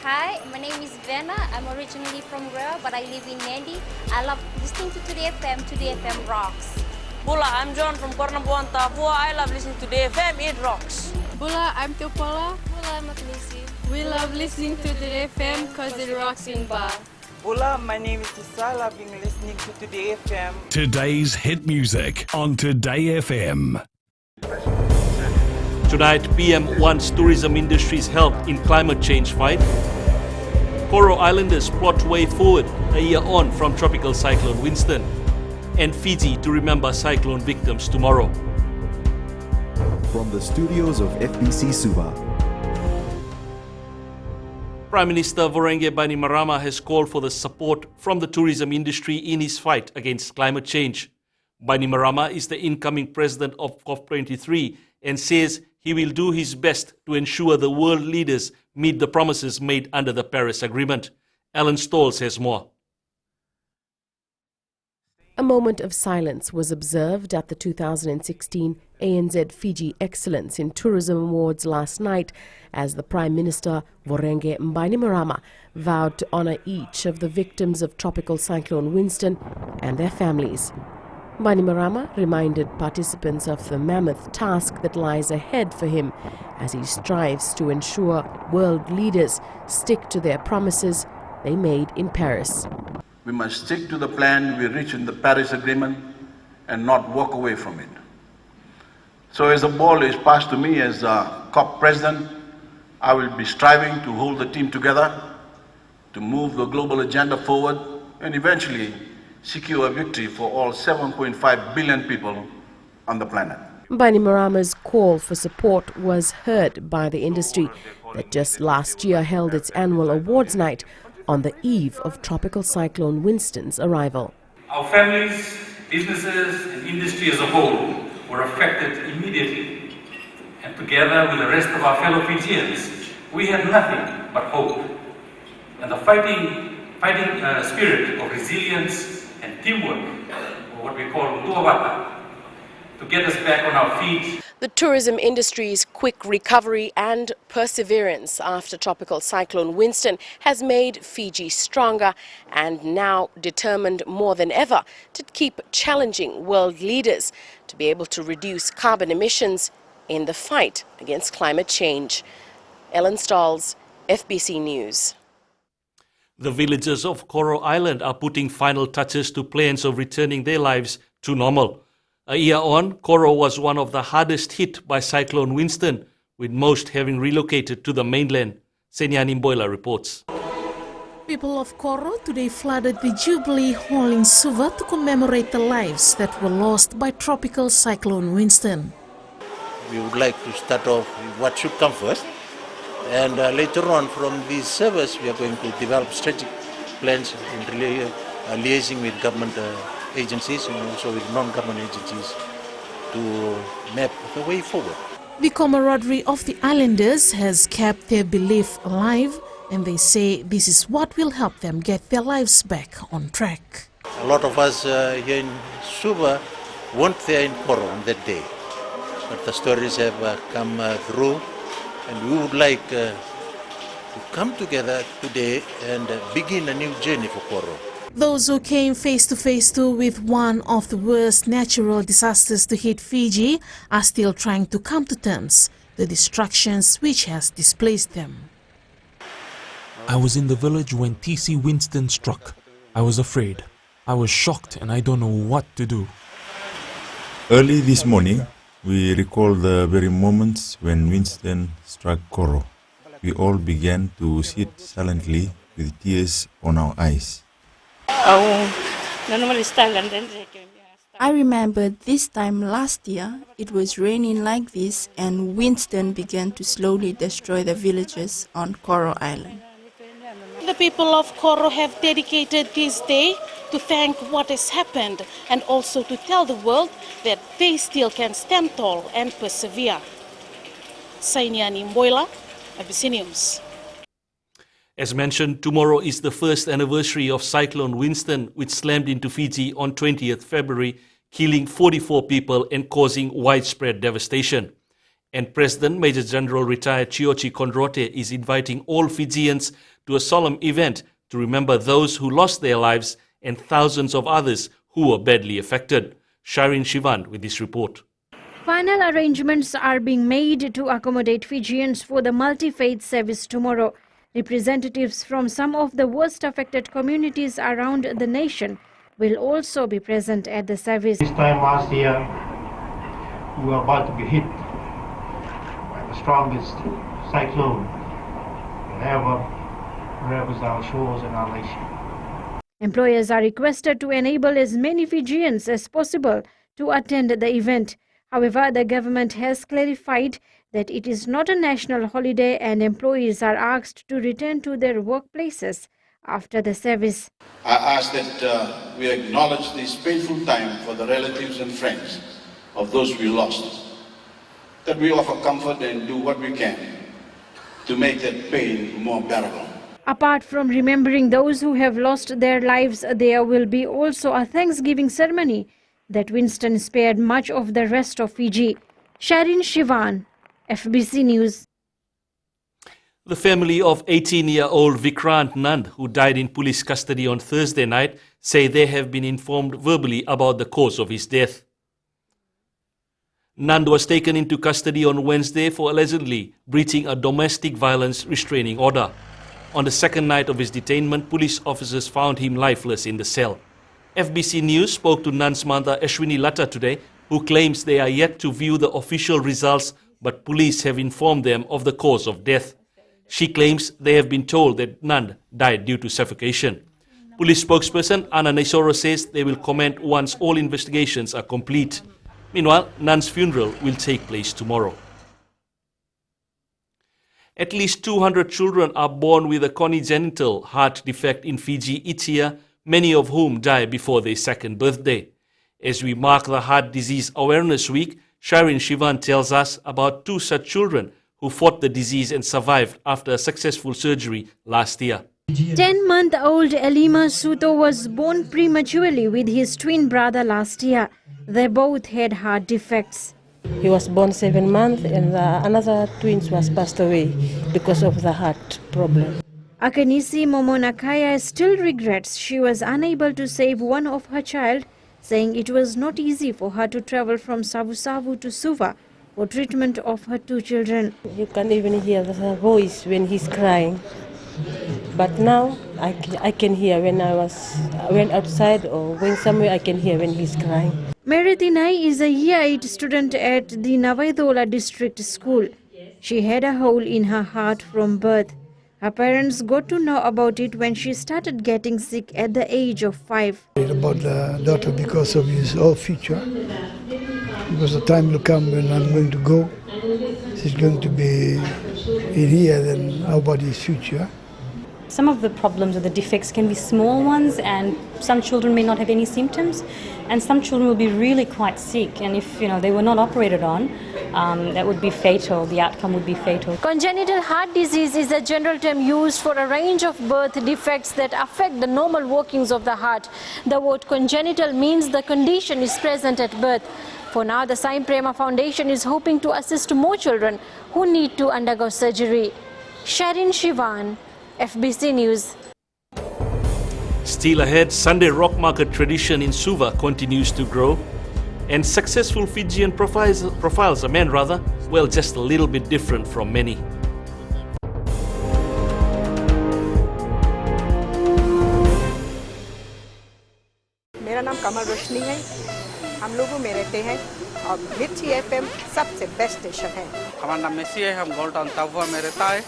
Hi, my name is Vena. I'm originally from Rare, but I live in Nandi. I love listening to Today FM. Today FM rocks. Bula, I'm John from Kornabuan, Tafua. I love listening to Today FM. It rocks. Bula, I'm Teopola. Bula, I'm Agnesi. We love listening to Today FM because it rocks in Ba. Hola, my name is Tisal. I've been listening to Today FM. Today's hit music on Today FM. Tonight, PM wants tourism industry's help in climate change fight. Coral Islanders plot way forward a year on from tropical cyclone Winston. And Fiji to remember cyclone victims tomorrow. From the studios of FBC Suva. Prime Minister Vorenke Bainimarama has called for the support from the tourism industry in his fight against climate change. Bainimarama is the incoming president of COP23 and says he will do his best to ensure the world leaders meet the promises made under the Paris Agreement. Alan Stolz has more. A moment of silence was observed at the 2016 ANZ Fiji Excellence in Tourism Awards last night as the Prime Minister Vorenke Bainimarama vowed to honour each of the victims of Tropical Cyclone Winston and their families. Bainimarama reminded participants of the mammoth task that lies ahead for him as he strives to ensure world leaders stick to their promises they made in Paris. We must stick to the plan we reached in the Paris Agreement and not walk away from it. So as the ball is passed to me as COP president, I will be striving to hold the team together, to move the global agenda forward, and eventually secure a victory for all 7.5 billion people on the planet. Bainimarama's call for support was heard by the industry that just last year held its annual awards night on the eve of Tropical Cyclone Winston's arrival. Our families, businesses and industry as a whole were affected immediately. And together with the rest of our fellow Fijians, we had nothing but hope. And the fighting spirit of resilience and teamwork, or what we call Tuawata, to get us back on our feet. The tourism industry's quick recovery and perseverance after Tropical Cyclone Winston has made Fiji stronger and now determined more than ever to keep challenging world leaders to be able to reduce carbon emissions in the fight against climate change. Ellen Stalls, FBC News. The villagers of Coral Island are putting final touches to plans of returning their lives to normal. A year on, Coral was one of the hardest hit by Cyclone Winston, with most having relocated to the mainland. Senyani Mboila reports. People of Coral today flooded the Jubilee Hall in Suva to commemorate the lives that were lost by Tropical Cyclone Winston. We would like to start off with what should come first. And later on from this service, we are going to develop strategic plans in liaising with government agencies and also with non-government agencies to map the way forward. The camaraderie of the islanders has kept their belief alive, and they say this is what will help them get their lives back on track. A lot of us here in Suva weren't there in Coral on that day, but the stories have come through. And we would like to come together today and begin a new journey for Coral. Those who came face to face with one of the worst natural disasters to hit Fiji are still trying to come to terms with the destructions which has displaced them. I was in the village when TC Winston struck. I was afraid. I was shocked and I don't know what to do. Early this morning, we recall the very moments when Winston struck Coral. We all began to sit silently with tears on our eyes. I remember this time last year, it was raining like this and Winston began to slowly destroy the villages on Coral Island. The people of Coral have dedicated this day to thank what has happened and also to tell the world that they still can stand tall and persevere. Senyani Mboila, FBC News. As mentioned, tomorrow is the first anniversary of Cyclone Winston, which slammed into Fiji on 20th February, killing 44 people and causing widespread devastation. And President Major General retired Chiochi Kondrote is inviting all Fijians to a solemn event to remember those who lost their lives and thousands of others who were badly affected. Shireen Shivan with this report. Final arrangements are being made to accommodate Fijians for the multi-faith service tomorrow. Representatives from some of the worst affected communities around the nation will also be present at the service. This time last year, we were about to be hit by the strongest cyclone that ever ravaged our shores and our nation. Employers are requested to enable as many Fijians as possible to attend the event. However, the government has clarified that it is not a national holiday and employees are asked to return to their workplaces after the service. I ask that we acknowledge this painful time for the relatives and friends of those we lost, that we offer comfort and do what we can to make that pain more bearable. Apart from remembering those who have lost their lives, there will be also a Thanksgiving ceremony that Winston spared much of the rest of Fiji. Shireen Shivan, FBC News. The family of 18-year-old Vikrant Nand, who died in police custody on Thursday night, say they have been informed verbally about the cause of his death. Nand was taken into custody on Wednesday for allegedly breaching a domestic violence restraining order. On the second night of his detainment, police officers found him lifeless in the cell. FBC News spoke to Nand's mother Ashwini Latta today, who claims they are yet to view the official results, but police have informed them of the cause of death. She claims they have been told that Nand died due to suffocation. Police spokesperson Anna Naisoro says they will comment once all investigations are complete. Meanwhile, Nand's funeral will take place tomorrow. At least 200 children are born with a congenital heart defect in Fiji each year, many of whom die before their second birthday. As we mark the Heart Disease Awareness Week, Shireen Shivan tells us about two such children who fought the disease and survived after a successful surgery last year. 10-month-old Elima Suto was born prematurely with his twin brother last year. They both had heart defects. He was born 7 months and another twins was passed away because of the heart problem. Akanisi Momonakaya still regrets she was unable to save one of her child, saying it was not easy for her to travel from Savu Savu to Suva for treatment of her two children. You can't even hear the voice when he's crying. But now I can hear when I went outside or going somewhere, I can hear when he's crying. Meritinai is a year 8 student at the Navaidola district school. She had a hole in her heart from birth. Her parents got to know about it when she started getting sick at the age of 5. About the daughter because of his whole future. Because the time will come when I'm going to go. She's going to be in here, then how about his future? Some of the problems or the defects can be small ones, and some children may not have any symptoms, and some children will be really quite sick, and if they were not operated on, that would be fatal. The outcome would be fatal. Congenital heart disease is a general term used for a range of birth defects that affect the normal workings of the heart. The word congenital means the condition is present at birth. For now, the Sai Prema Foundation is hoping to assist more children who need to undergo surgery. Shireen Shivan, FBC News. Still ahead, Sunday rock market tradition in Suva continues to grow. And successful Fijian profiles are men rather, well, just a little bit different from many. मेरा नाम कमल रोशनी है। हम लोगों में रहते हैं और मिर्ची एफएम सबसे बेस्ट स्टेशन है। हमारा नाम मेसी है, हम गोल्ड टाउन तापुआ में रहता है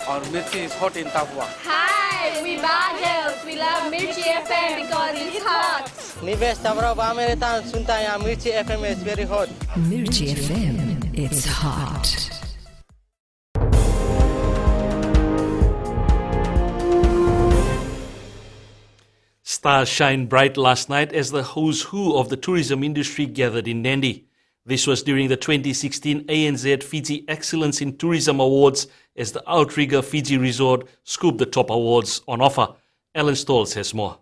और मिर्ची इज हॉट इन तापुआ। Hi, we Badals. We love Mirchi FM because it's hot. निवेश तवरा में रहता हूँ, सुनता है यहाँ मिर्ची FM is very hot. Mirchi FM, it's hot. Stars shined bright last night as the who's who of the tourism industry gathered in Nandi. This was during the 2016 ANZ Fiji Excellence in Tourism Awards as the Outrigger Fiji Resort scooped the top awards on offer. Ellen Stolz has more.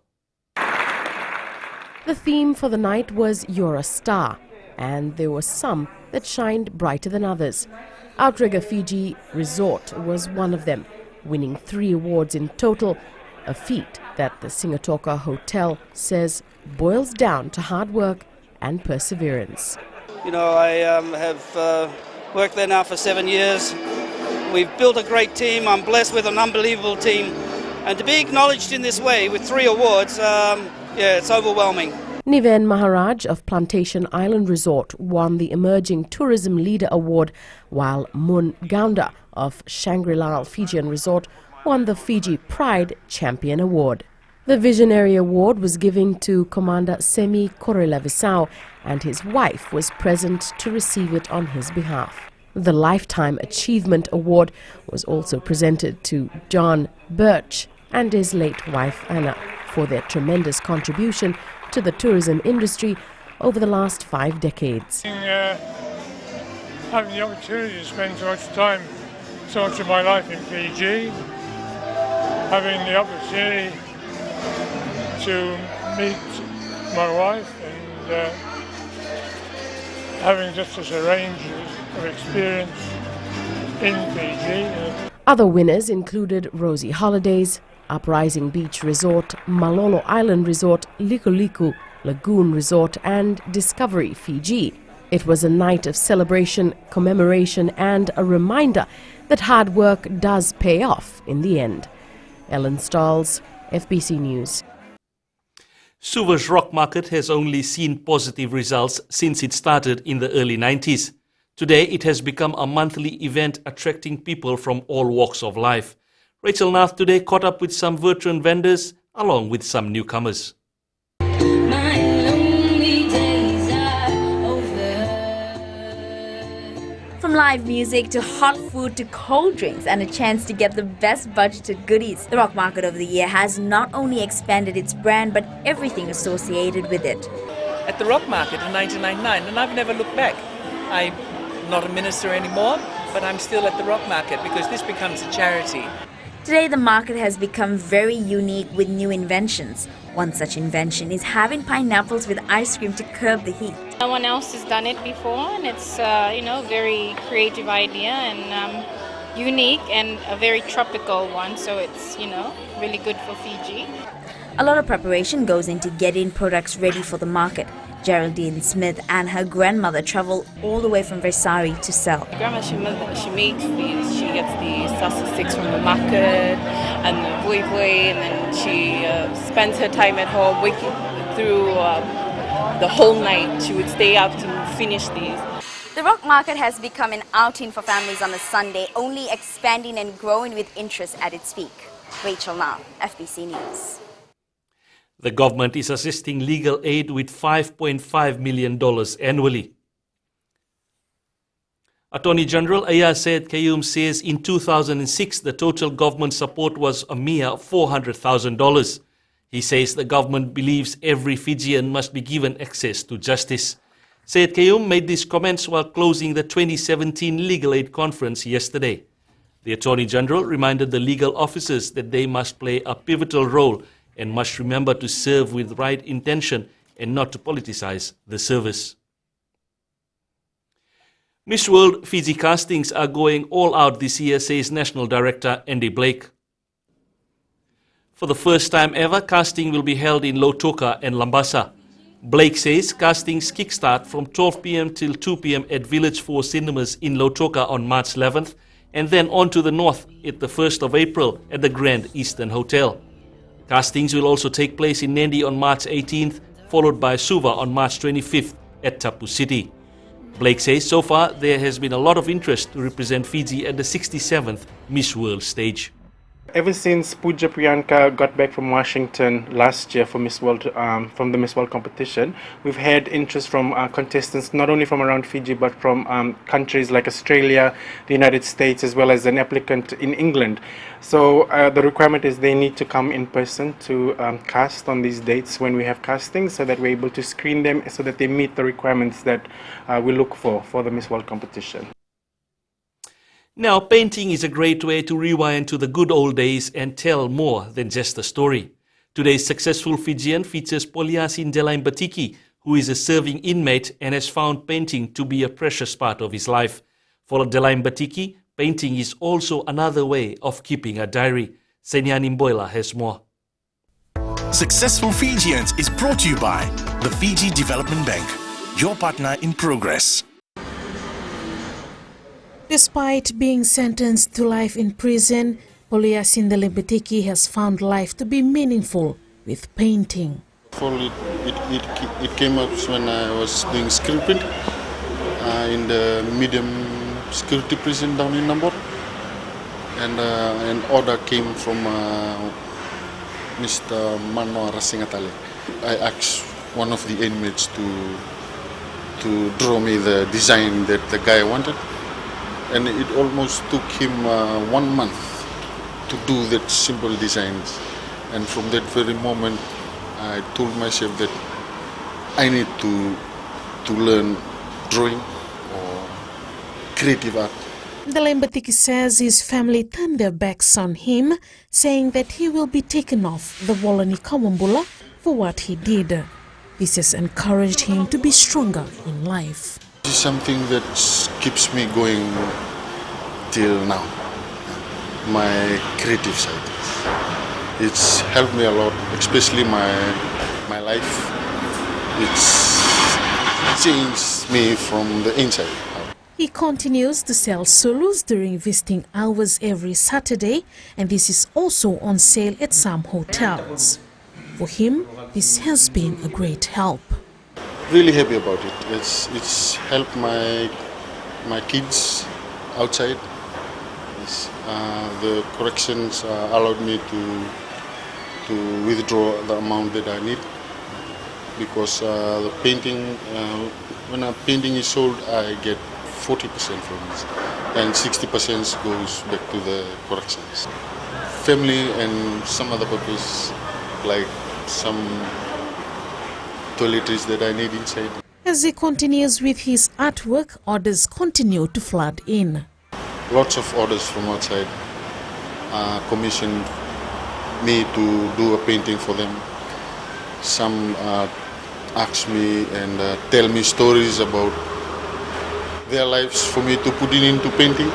The theme for the night was You're a Star. and there were some that shined brighter than others. Outrigger Fiji Resort was one of them, winning 3 awards in total, a feat that the Singatoka Hotel says boils down to hard work and perseverance. You know, I have worked there now for 7 years. We've built a great team. I'm blessed with an unbelievable team. And to be acknowledged in this way with 3 awards, it's overwhelming. Niven Maharaj of Plantation Island Resort won the Emerging Tourism Leader Award, while Mun Gaunda of Shangri-La Fijian Resort won the Fiji Pride Champion Award. The Visionary Award was given to Commander Semi Korelavisau, and his wife was present to receive it on his behalf. The Lifetime Achievement Award was also presented to John Birch and his late wife Anna for their tremendous contribution to the tourism industry over the last 5 decades. Having the opportunity to spend so much of my life in Fiji, having the opportunity to meet my wife and having just such a range of experience in Fiji. Other winners included Rosie Holidays, Uprising Beach Resort, Malolo Island Resort, Liku Liku Lagoon Resort and Discovery Fiji. It was a night of celebration, commemoration and a reminder that hard work does pay off in the end. Ellen Stalls, FBC News. Suva's rock market has only seen positive results since it started in the early 90s. Today, it has become a monthly event attracting people from all walks of life. Rachel Nath today caught up with some veteran vendors along with some newcomers. From live music to hot food to cold drinks and a chance to get the best budgeted goodies, the Rock Market of the Year has not only expanded its brand but everything associated with it. At the Rock Market in 1999, and I've never looked back. I'm not a minister anymore, but I'm still at the Rock Market because this becomes a charity. Today the market has become very unique with new inventions. One such invention is having pineapples with ice cream to curb the heat. No one else has done it before, and it's very creative idea and unique and a very tropical one, so it's really good for Fiji. A lot of preparation goes into getting products ready for the market. Geraldine Smith and her grandmother travel all the way from Versari to sell. Grandma, she makes these. She gets the sausage sticks from the market and the bui bui, and then she spends her time at home waking through the whole night. She would stay up to finish these. The Rock Market has become an outing for families on a Sunday, only expanding and growing with interest at its peak. Rachel Nath, FBC News. The government is assisting legal aid with $5.5 million annually. Attorney General Aya Said Kayum says in 2006 the total government support was a mere $400,000. He says the government believes every Fijian must be given access to justice. Said Kayum made these comments while closing the 2017 Legal Aid Conference yesterday. The Attorney General reminded the legal officers that they must play a pivotal role and must remember to serve with right intention and not to politicize the service. Miss World Fiji castings are going all out this year, says National Director Andy Blake. For the first time ever, casting will be held in Lautoka and Lambasa. Blake says castings kickstart from 12 p.m. till 2 p.m. at Village 4 Cinemas in Lautoka on March 11th and then on to the north at the 1st of April at the Grand Eastern Hotel. Castings will also take place in Nadi on March 18th, followed by Suva on March 25th at Tapu City. Blake says so far there has been a lot of interest to represent Fiji at the 67th Miss World stage. Ever since Pooja Priyanka got back from Washington last year for Miss World, from the Miss World competition, we've had interest from contestants not only from around Fiji but from countries like Australia, the United States, as well as an applicant in England. So the requirement is they need to come in person to cast on these dates when we have castings, so that we're able to screen them so that they meet the requirements that we look for the Miss World competition. Now, painting is a great way to rewind to the good old days and tell more than just a story. Today's successful Fijian features Poliasin Delaim Batiki, who is a serving inmate and has found painting to be a precious part of his life. For Delaim Batiki, painting is also another way of keeping a diary. Senyani Mboila has more. Successful Fijians is brought to you by the Fiji Development Bank, your partner in progress. Despite being sentenced to life in prison, Poliasin Batiki has found life to be meaningful with painting. It came up when I was doing scripting in the medium security prison down in Nambor, and an order came from Mr. Mano Rasingatale. I asked one of the inmates to draw me the design that the guy wanted, and it almost took him 1 month to do that simple designs. And from that very moment, I told myself that I need to learn drawing or creative art. Delaim Batiki says his family turned their backs on him, saying that he will be taken off the Wolani Kawambula for what he did. This has encouraged him to be stronger in life. This is something that keeps me going till now, my creative side. It's helped me a lot, especially my life. It's changed me from the inside. He continues to sell solos during visiting hours every Saturday, and this is also on sale at some hotels. For him, this has been a great help. Really happy about it. It's helped my kids outside. The corrections allowed me to withdraw the amount that I need, because the painting, when a painting is sold, I get 40% from it, and 60% goes back to the corrections. Family and some other purpose, like some toiletries that I need inside. As he continues with his artwork, orders continue to flood in. Lots of orders from outside commissioned me to do a painting for them. Some ask me and tell me stories about their lives for me to put it into painting.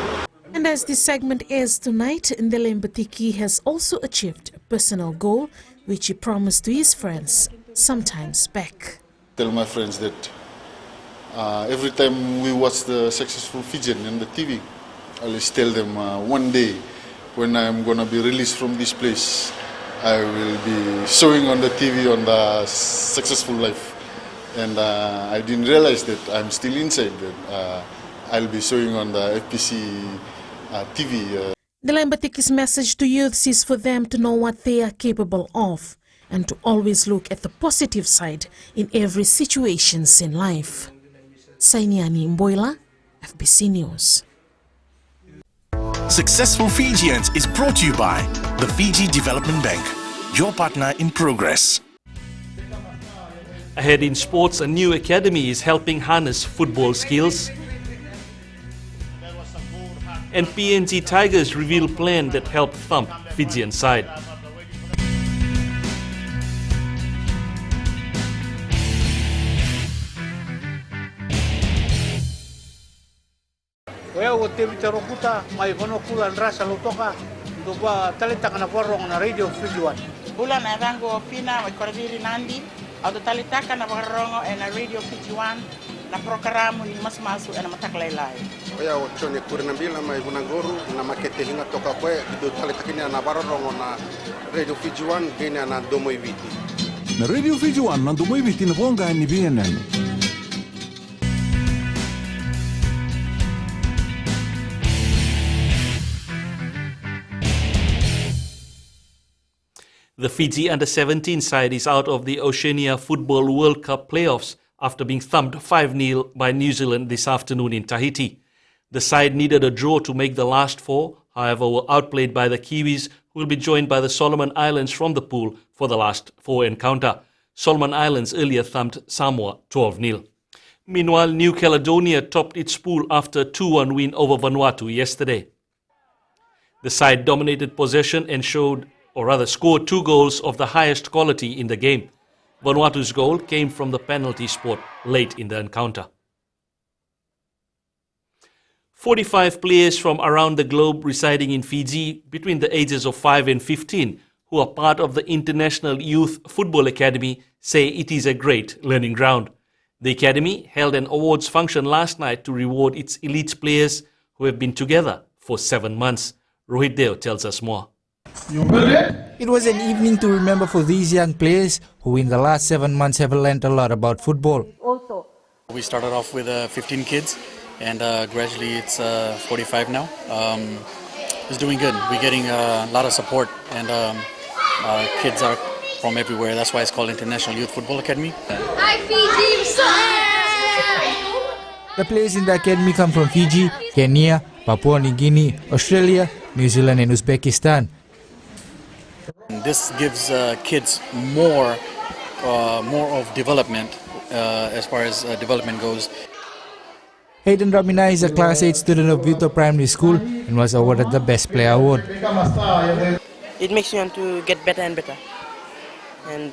And as this segment airs tonight, Delaim Batiki has also achieved a personal goal which he promised to his friends sometimes back. Tell my friends that every time we watch the successful Fijian on the TV, I always tell them one day when I'm going to be released from this place, I will be showing on the TV on the successful life. And I didn't realize that I'm still inside, that I'll be showing on the FPC TV. Delaim Batiki's message to youths is for them to know what they are capable of and to always look at the positive side in every situation in life. Sainiani Mboila, FBC News. Successful Fijians is brought to you by the Fiji Development Bank, your partner in progress. Ahead in sports, a new academy is helping harness football skills. And PNG Tigers reveal plan that help thump Fijian side. Well, tibitaro kuta may kono kulan rasa lutoka do ba talita kana porong na radio Fijian. Bulan na rango pina may koradiri nandi auto talita kana porong na radio Fijian na programa ni mas masu na mataklailai. Oya ochone kurina bila mai bunangoro na makete hinga toka kwe do talita kini na porong na radio Fijian kini na domoi viti. Na radio Fijian na domoi viti na bonga ni bienen. The Fiji under-17 side is out of the Oceania Football World Cup playoffs after being thumped 5-0 by New Zealand this afternoon in Tahiti. The side needed a draw to make the last four, however were outplayed by the Kiwis, who will be joined by the Solomon Islands from the pool for the last four encounter. Solomon Islands earlier thumped Samoa 12-0. Meanwhile, New Caledonia topped its pool after a 2-1 win over Vanuatu yesterday. The side dominated possession and scored 2 goals of the highest quality in the game. Vanuatu's goal came from the penalty spot late in the encounter. 45 players from around the globe residing in Fiji between the ages of 5 and 15 who are part of the International Youth Football Academy say it is a great learning ground. The academy held an awards function last night to reward its elite players who have been together for 7 months. Rohit Deo tells us more. It was an evening to remember for these young players who in the last 7 months have learned a lot about football. We started off with 15 kids and gradually it's 45 now. It's doing good. We're getting a lot of support and kids are from everywhere. That's why it's called International Youth Football Academy. Hi Fiji, The players in the academy come from Fiji, Kenya, Papua New Guinea, Australia, New Zealand and Uzbekistan. This gives kids more of development as far as development goes. Hayden Ramina is a Class 8 student of Vito Primary School and was awarded the Best Player Award. It makes me want to get better and better and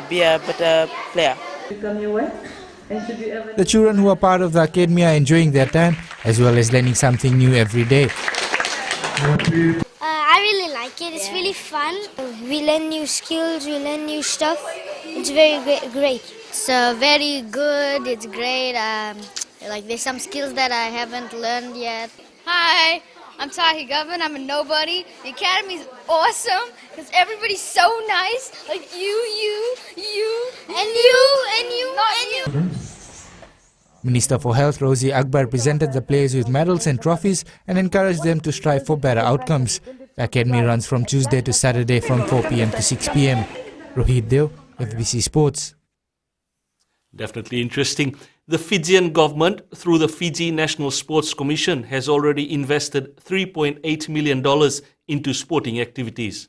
be a better player. The children who are part of the academy are enjoying their time as well as learning something new every day. I really like it. It's really fun. We learn new skills, we learn new stuff. It's very great. It's very good. It's great. Like there's some skills that I haven't learned yet. Hi, I'm Tahi Govern. I'm a nobody. The academy's awesome because everybody's so nice. Like you, and you. Minister for Health Rosie Akbar presented the players with medals and trophies and encouraged them to strive for better outcomes. The academy runs from Tuesday to Saturday from 4 p.m. to 6 p.m. Rohit Deo, FBC Sports. Definitely interesting. The Fijian government, through the Fiji National Sports Commission, has already invested $3.8 million into sporting activities.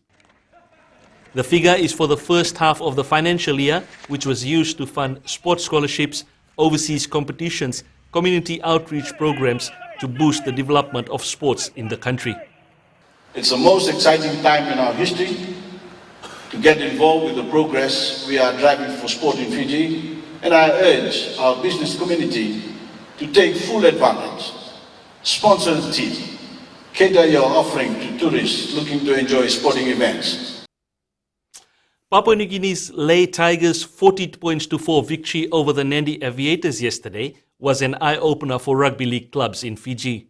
The figure is for the first half of the financial year, which was used to fund sports scholarships, overseas competitions, community outreach programs to boost the development of sports in the country. It's the most exciting time in our history to get involved with the progress we are driving for sport in Fiji. And I urge our business community to take full advantage. Sponsor the team. Cater your offering to tourists looking to enjoy sporting events. Papua New Guinea's Lei Tigers' 40-4 victory over the Nadi Aviators yesterday was an eye-opener for rugby league clubs in Fiji.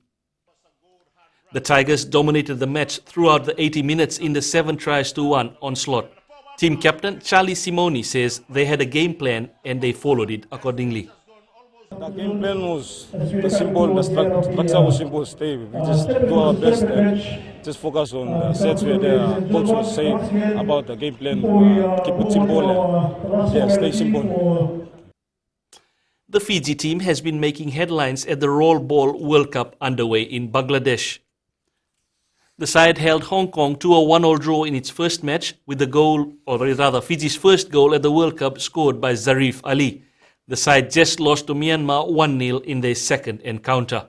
The Tigers dominated the match throughout the 80 minutes in the 7-1 onslaught. Team captain Charlie Simoni says they had a game plan and they followed it accordingly. The game plan was simple, the structure was simple, stay. We just do our best and just focus on the sets where the coach was saying about the game plan. Keep it simple and stay simple. The Fiji team has been making headlines at the Roll Ball World Cup underway in Bangladesh. The side held Hong Kong to a 1-1 draw in its first match with the goal, or rather Fiji's first goal at the World Cup scored by Zarif Ali. The side just lost to Myanmar 1-0 in their second encounter.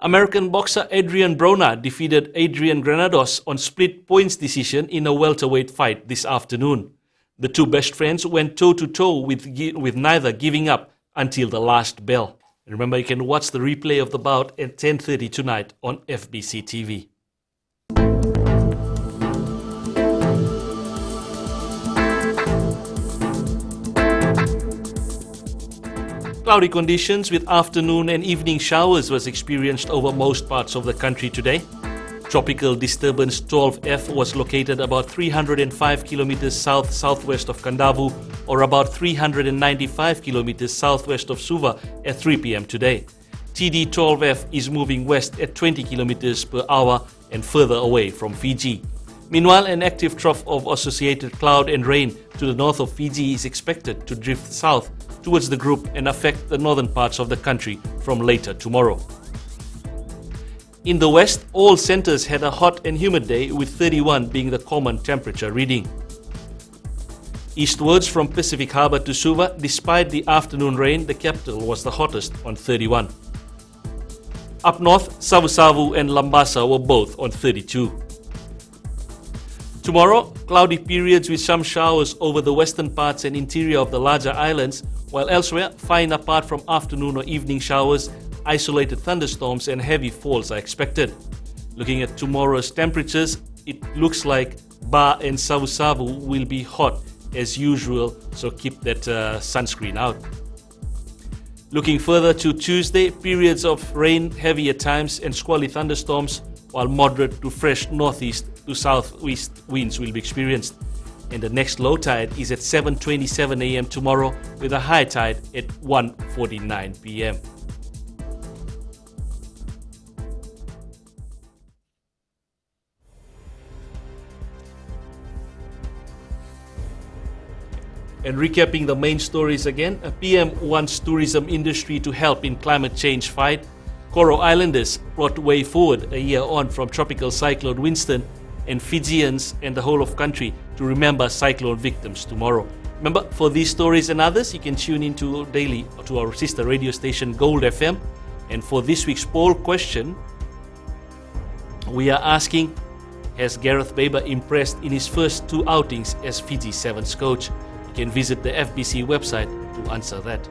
American boxer Adrian Broner defeated Adrian Granados on split points decision in a welterweight fight this afternoon. The two best friends went toe-to-toe with neither giving up until the last bell. Remember, you can watch the replay of the bout at 10:30 tonight on FBC TV. Cloudy conditions with afternoon and evening showers was experienced over most parts of the country today. Tropical disturbance 12F was located about 305 kilometers south-southwest of Kandavu or about 395 kilometers southwest of Suva at 3 p.m. today. TD12F is moving west at 20 kilometers per hour and further away from Fiji. Meanwhile, an active trough of associated cloud and rain to the north of Fiji is expected to drift south towards the group and affect the northern parts of the country from later tomorrow. In the west, all centres had a hot and humid day, with 31 being the common temperature reading. Eastwards from Pacific Harbour to Suva, despite the afternoon rain, the capital was the hottest on 31. Up north, Savu Savu and Lambasa were both on 32. Tomorrow, cloudy periods with some showers over the western parts and interior of the larger islands, while elsewhere, fine apart from afternoon or evening showers, isolated thunderstorms and heavy falls are expected. Looking at tomorrow's temperatures, it looks like Ba and Savu will be hot as usual, so keep that sunscreen out. Looking further to Tuesday, periods of rain, heavy at times, and squally thunderstorms, while moderate to fresh northeast to southwest winds will be experienced. And the next low tide is at 7:27 a.m. tomorrow, with a high tide at 1:49 p.m. And recapping the main stories again, a PM wants tourism industry to help in climate change fight. Coral Islanders brought way forward a year on from tropical cyclone Winston, and Fijians and the whole of country to remember cyclone victims tomorrow. Remember, for these stories and others, you can tune into daily to our sister radio station Gold FM. And for this week's poll question, we are asking, has Gareth Baber impressed in his first 2 outings as Fiji Sevens coach? You can visit the FBC website to answer that.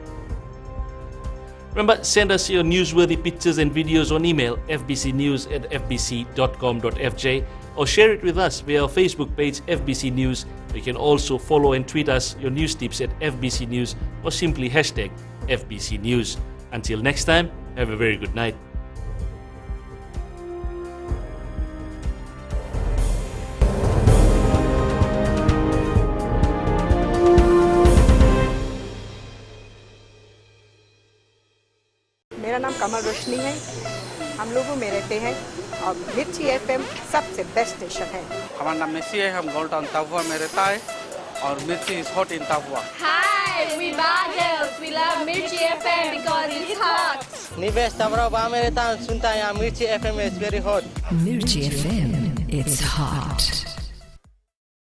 Remember, send us your newsworthy pictures and videos on email fbcnews@fbc.com.fj or share it with us via our Facebook page FBC News. You can also follow and tweet us your news tips at FBC News or simply hashtag FBC News. Until next time, have a very good night. मेरा नाम कमल रोशनी है। हम लोगों में रहते हैं और मिर्ची एफएम सबसे बेस्ट स्टेशन है। हमारा नाम मेसी है, हम गोल्ड टाउन तापुआ में रहता है और मिर्ची इज हॉट इन तापुआ। Hi, we Bar Girls. We love Mirchi FM because it's hot. निवेश तवरा में रहता हूँ, सुनता है यहाँ मिर्ची FM is very hot. Mirchi FM, it's hot.